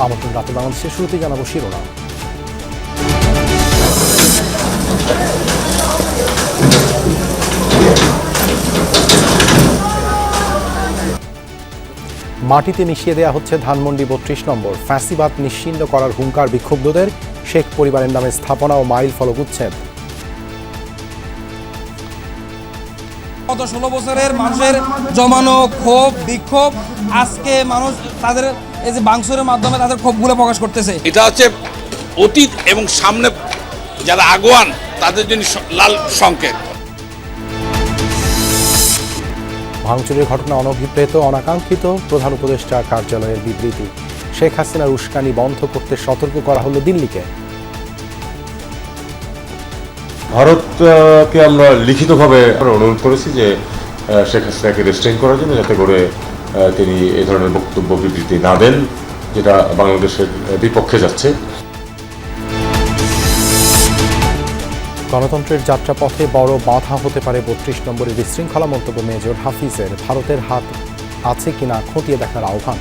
আমন্ত্রণ রাতে বাংলাদেশের শুরুতেই জানাবো শিরোনাম। মাটিতে মিশিয়ে দেয়া হচ্ছে ধানমন্ডি ৩২ নম্বর। ফ্যাসিবাদ নিশ্চিহ্ন করার হুঙ্কার বিক্ষুব্ধদের। শেখ পরিবারের নামে স্থাপনা ও মাইল ফলক উচ্ছেদ। গত ১৬ বছরের মানুষের জমানো ক্ষোভ বিক্ষোভ আজকে মানুষ তাদের এই যে বাংসুরের মাধ্যমে তাদের ক্ষোভগুলো প্রকাশ করতেছে। এটা হচ্ছে অতীত এবং সামনে যারা আগুয়ান তাদের জন্য লাল সংকেত। ভাঙচুরের ঘটনা অনভিপ্রেত অনাকাঙ্ক্ষিত, প্রধান উপদেষ্টার কার্যালয়ের বিবৃতি। শেখ হাসিনার উস্কানি বন্ধ করতে সতর্ক করা হলো দিল্লিকে। ভারতকে আমরা লিখিতভাবে অনুরোধ করেছি যে শেখ হাসিনাকে রেস্ট্রেইন করার জন্য, যাতে করে তিনি এই ধরনের বক্তব্য বিবৃতি না দেন যেটা বাংলাদেশের বিপক্ষে যাচ্ছে। গণতন্ত্রের যাত্রাপথে বড় বাধা হতে পারে ৩২ নম্বরের বিশৃঙ্খলা, মন্তব্য মেজর হাফিজের। ভারতের হাত আছে কিনা খতিয়ে দেখার আহ্বান।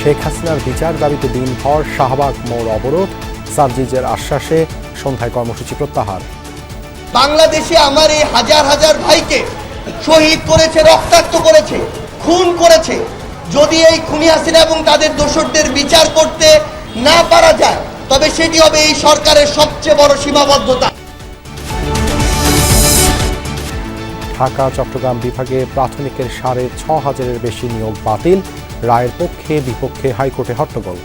শেখ হাসিনার বিচার দাবিতে দিনভর শাহবাগ মোড় অবরোধ। সার্জিজের আশ্বাসে সন্ধ্যায় কর্মসূচি প্রত্যাহার। বাংলাদেশে আমার এই হাজার হাজার ভাইকে শহীদ করেছে, রক্তাক্ত করেছে, খুন করেছে। যদি এই খুনি হাসিনা এবং তাদের দোষরদের বিচার করতে না পারা যায়, তবে সেটি হবে এই সরকারের সবচেয়ে বড় সীমাবদ্ধতা। ঢাকা চট্টগ্রাম বিভাগে প্রাথমিকের ৬,৫০০-এর বেশি নিয়োগ বাতিল। রায়ের পক্ষে বিপক্ষে হাইকোর্টে হট্টগোল।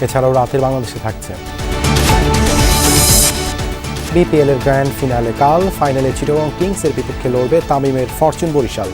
এছাড়াও রাতের বাংলাদেশে থাকছে বিপিএল এর গ্র্যান্ড ফিনালে কাল। ফাইনালে চিটাগং কিংসের বিপক্ষে লড়বে তামিমের ফরচুন বরিশাল।